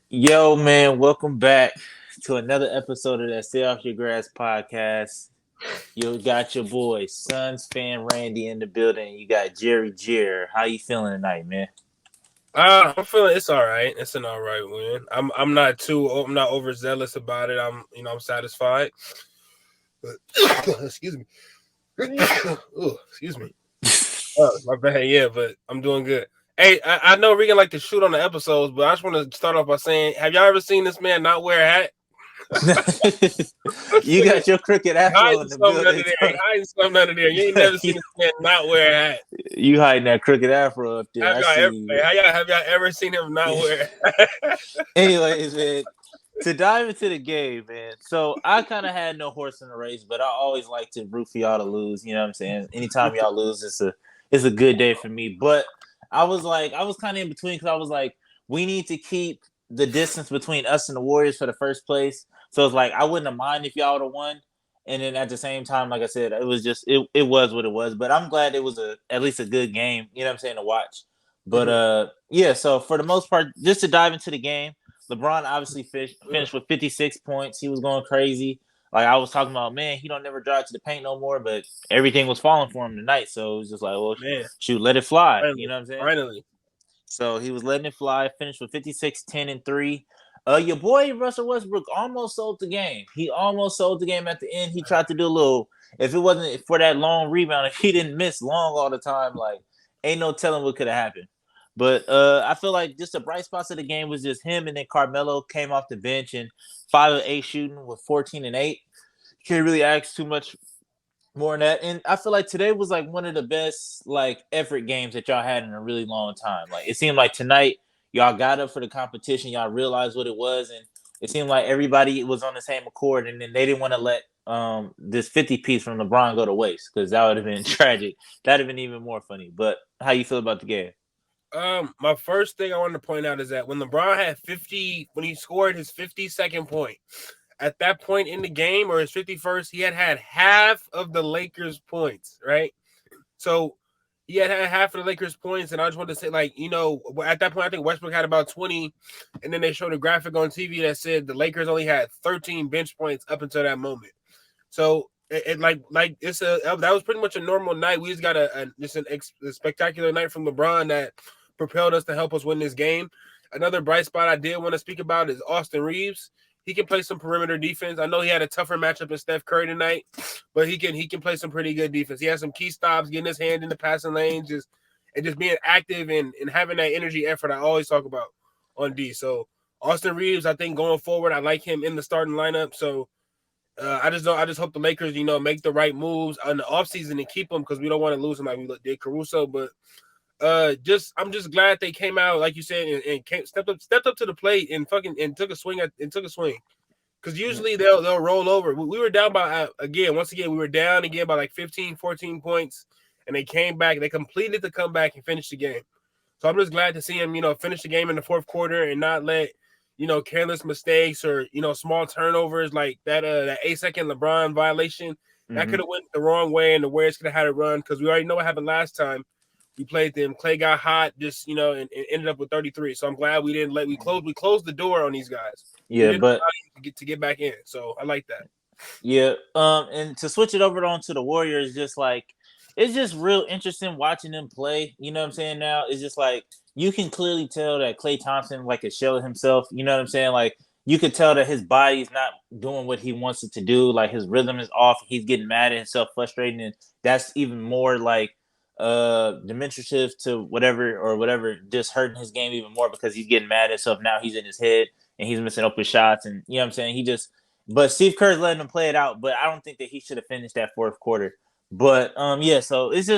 Yo, man, welcome back to another episode of that Stay Off Your Grass podcast. You got your boy, Suns fan Randy in the building. You got Jerry Jer. How you feeling tonight, man? I'm feeling it's all right. It's an all right win. I'm not overzealous about it. I'm satisfied. But excuse me. Excuse me. Oh, my bad. Yeah, but I'm doing good. Hey, I know Regan like to shoot on the episodes, but I just want to start off by saying, have y'all ever seen this man not wear a hat? I'm You saying, got your crooked afro hiding in the something under building. there. He hiding something under there. You ain't never seen this man not wear a hat. You hiding that crooked afro up there. Have I y'all see ever? you. Have y'all ever seen him not wear a hat? Anyways, man, to dive into the game, man. So I kind of had no horse in the race, but I always like to root for y'all to lose. You know what I'm saying? Anytime y'all lose, it's a good day for me. But I was kind of in between because I was like, we need to keep the distance between us and the Warriors for the first place. So it's like I wouldn't have mind if y'all would have won. And then at the same time, like I said, it was what it was. But I'm glad it was at least a good game. You know what I'm saying, to watch. But yeah. So for the most part, just to dive into the game. LeBron obviously finished with 56 points. He was going crazy. Like I was talking about, man, he don't never drive to the paint no more. But everything was falling for him tonight, so it was just like, well, Man, shoot, let it fly. You finally, know what I'm saying? finally. So he was letting it fly. Finished with 56, 10, and 3. Your boy Russell Westbrook almost sold the game. He almost sold the game at the end. He tried to do a little. If it wasn't for that long rebound, if he didn't miss long all the time, like ain't no telling what could have happened. But I feel like just the bright spots of the game was just him, and then Carmelo came off the bench and 5 of 8 shooting with 14 and 8. Can't really ask too much more than that. And I feel like today was like one of the best like effort games that y'all had in a really long time. Like it seemed like tonight y'all got up for the competition, y'all realized what it was, and it seemed like everybody was on the same accord, and then they didn't want to let this 50 piece from LeBron go to waste because that would have been tragic. That'd have been even more funny. But how you feel about the game? My first thing I wanted to point out is that when LeBron had 50, when he scored his 52nd point, at that point in the game or his 51st, he had half of the Lakers' points, right? So he had half of the Lakers' points, and I just wanted to say, like, at that point, I think Westbrook had about 20, and then they showed a graphic on TV that said the Lakers only had 13 bench points up until that moment. So it like it's that was pretty much a normal night. We just got a spectacular night from LeBron that propelled us to help us win this game. Another bright spot I did want to speak about is Austin Reeves. He can play some perimeter defense. I know he had a tougher matchup in Steph Curry tonight, but he can play some pretty good defense. He has some key stops, getting his hand in the passing lane, just being active and having that energy effort I always talk about on D. So Austin Reeves, I think going forward, I like him in the starting lineup. So I just hope the Lakers, make the right moves on the offseason and keep him because we don't want to lose him like we did Caruso. But I'm just glad they came out like you said and stepped up to the plate and took a swing took a swing. Because usually they'll roll over. We were down by once again we were down again by like 15, 14 points, and they came back. They completed the comeback and finished the game. So I'm just glad to see him, finish the game in the fourth quarter and not let careless mistakes or small turnovers like that 8-second LeBron violation that could Mm-hmm. have went the wrong way and the Warriors could have had a run because we already know what happened last time we played them. Clay got hot, just and ended up with 33. So I'm glad we didn't let we closed the door on these guys. We Yeah, didn't but allow you to get back in. So I like that. yeah, and to switch it over on to the Warriors, just like it's just real interesting watching them play. You know what I'm saying? Now it's just like you can clearly tell that Klay Thompson like a shell of himself. You know what I'm saying? Like you could tell that his body's not doing what he wants it to do. Like his rhythm is off. He's getting mad at himself, frustrated, and that's even more like demonstrative to whatever just hurting his game even more because he's getting mad at himself. Now he's in his head and he's missing open shots, and you know what I'm saying? But Steve Kerr's letting him play it out. But I don't think that he should have finished that fourth quarter. But yeah, so it's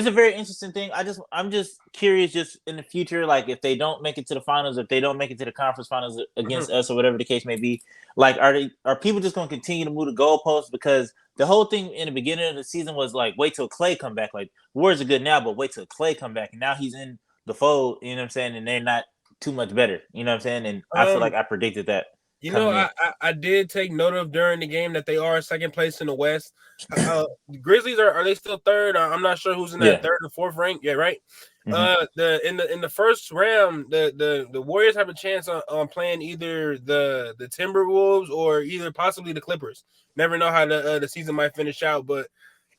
a very interesting thing. I'm just curious, just in the future, like if they don't make it to the finals, if they don't make it to the conference finals against us or whatever the case may be, like are people just going to continue to move the goalposts? Because the whole thing in the beginning of the season was like, wait till Clay come back. Like Warriors are good now, but wait till Clay come back, and now he's in the fold. You know what I'm saying? And they're not too much better. You know what I'm saying? And I feel like Um, I predicted that You know, coming in. I did take note of during the game that they are second place in the West. The Grizzlies are they still third? I'm not sure who's in that Yeah. third or fourth rank. Yeah, right. In the first round, the Warriors have a chance on playing either the Timberwolves or either possibly the Clippers. Never know how the season might finish out, but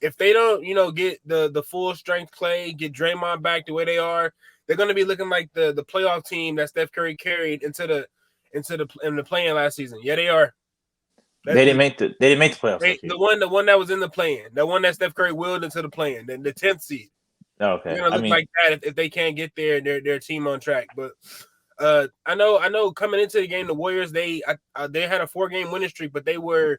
if they don't, get the full strength Clay, get Draymond back the way they are, they're going to be looking like the playoff team that Steph Curry carried in the playing last season. Yeah, they are. They didn't make the playoffs last year. The one that was in the play-in, the one that Steph Curry willed into the play-in, the 10th seed. Oh, okay, They're gonna look like that if they can't get their team on track. But I know coming into the game, the Warriors they had a 4-game winning streak, but they were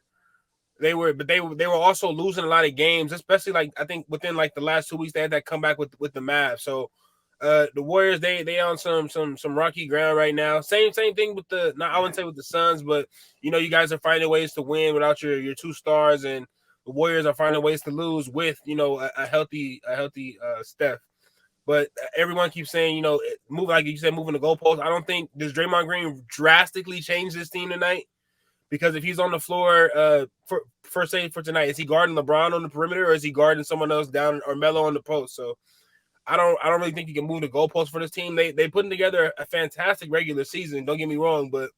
also losing a lot of games, especially like I think within like the last 2 weeks they had that comeback with the Mavs. So the Warriors they on some rocky ground right now. Same thing with I wouldn't say with the Suns, but you guys are finding ways to win without your 2 stars, and the Warriors are finding ways to lose with a healthy Steph. But everyone keeps saying move, like you said, moving the goalposts. I don't think does Draymond Green drastically change this team tonight, because if he's on the floor for tonight, is he guarding LeBron on the perimeter or is he guarding someone else down or Melo on the post? So I don't really think you can move the goalposts for this team. They putting together a fantastic regular season. Don't get me wrong, but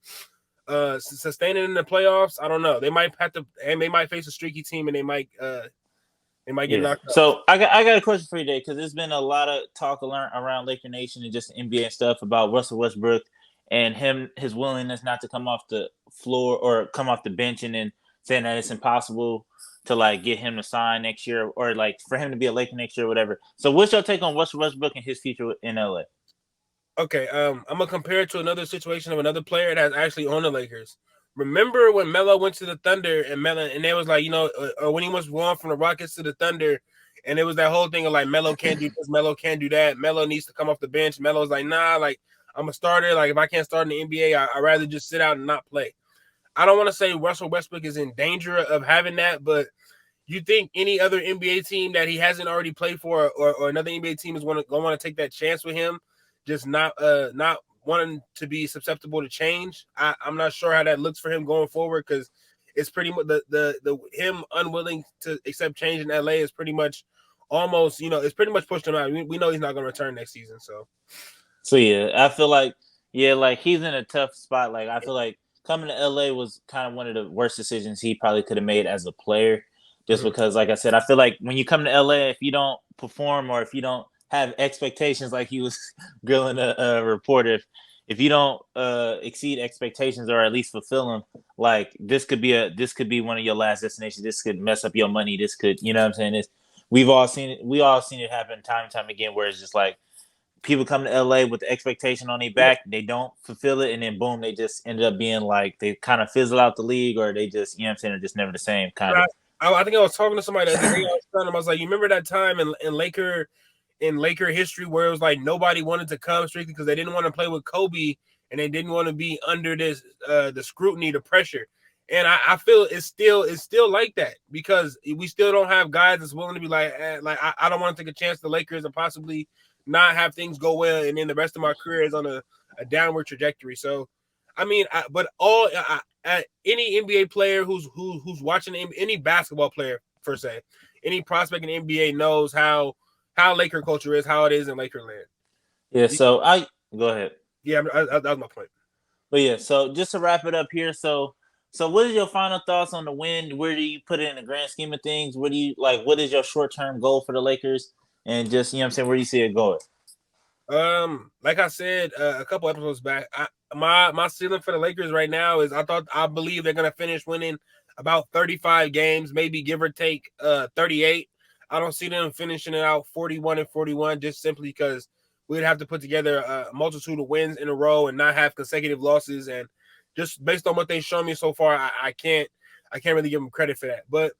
sustaining in the playoffs, I don't know. They might have to, and they might face a streaky team, and they might get knocked out. So I got a question for you today, because there's been a lot of talk around Laker Nation and just NBA and stuff about Russell Westbrook and his willingness not to come off the floor or come off the bench, and then saying that it's impossible to like get him to sign next year or like for him to be a Laker next year or whatever. So what's your take on Russell Westbrook and his future in LA? Okay, I'm gonna compare it to another situation of another player that's actually on the Lakers. Remember when Melo went to the Thunder and they was like, or when he was going from the Rockets to the Thunder, and it was that whole thing of like Melo can't do this, Melo can't do that, Melo needs to come off the bench. Melo's like, nah, like I'm a starter. Like if I can't start in the NBA, I'd rather just sit out and not play. I don't want to say Russell Westbrook is in danger of having that, but you think any other NBA team that he hasn't already played for, or another NBA team is going to want to take that chance with him, just not wanting to be susceptible to change? I'm not sure how that looks for him going forward, because it's pretty much the him unwilling to accept change in LA is pretty much almost it's pretty much pushed him out. We know he's not going to return next season. So yeah, I feel like like he's in a tough spot. Like I feel like coming to LA was kind of one of the worst decisions he probably could have made as a player, just because, like I said, I feel like when you come to LA, if you don't perform or if you don't have expectations, like he was grilling a reporter, if you don't exceed expectations or at least fulfill them, like this could be one of your last destinations. This could mess up your money. This could, what I'm saying, we all seen it happen time and time again, where it's just like people come to LA with the expectation on their back, they don't fulfill it, and then boom, they just ended up being like they kind of fizzle out the league, or they just, they're just never the same kind of. I think I was talking to somebody the other day. I was like, you remember that time in Laker history where it was like nobody wanted to come strictly because they didn't want to play with Kobe and they didn't want to be under this the scrutiny, the pressure. And I feel it's still like that, because we still don't have guys that's willing to be like I don't want to take a chance the Lakers and possibly not have things go well, and then the rest of my career is on a downward trajectory. So, I mean, any NBA player who's watching, any basketball player per se, any prospect in the NBA knows how Laker culture is, how it is in Lakerland. Yeah. So I go ahead. Yeah, that was my point. But yeah, so just to wrap it up here, so what is your final thoughts on the win? Where do you put it in the grand scheme of things? What do you like? What is your short-term goal for the Lakers? And just, where do you see it going? Like I said a couple episodes back, my ceiling for the Lakers right now is I believe they're gonna finish winning about 35 games, maybe give or take 38. I don't see them finishing it out 41-41, just simply because we'd have to put together a multitude of wins in a row and not have consecutive losses. And just based on what they've shown me so far, I can't really give them credit for that. But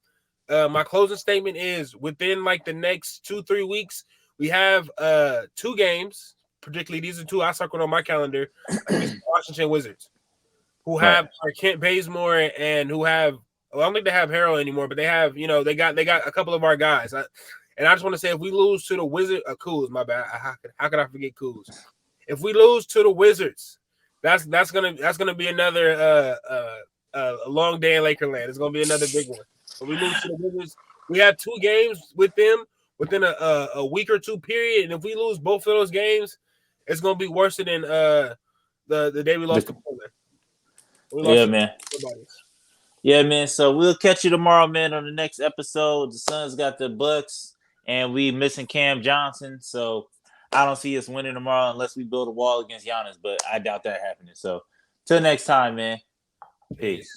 my closing statement is, within like the next 2-3 weeks, we have 2 games, particularly these are 2 I circled on my calendar, against the Washington Wizards, who have Kent Bazemore and who have, I don't think they have Harrell anymore, but they have, they got a couple of our guys. And I just want to say, if we lose to the Wizards, Kuz, my bad. How could I forget Kuz? If we lose to the Wizards, that's gonna be another a long day in Lakerland. It's gonna be another big one. If we lose to the Wizards, we have 2 games with them within a week or two period. And if we lose both of those games, it's gonna be worse than the day we lost to Portland. We lost Yeah, to man. everybody. Yeah, man. So we'll catch you tomorrow, man, on the next episode. The Suns got the Bucks, and we missing Cam Johnson. So I don't see us winning tomorrow unless we build a wall against Giannis, but I doubt that happening. So till next time, man. Peace.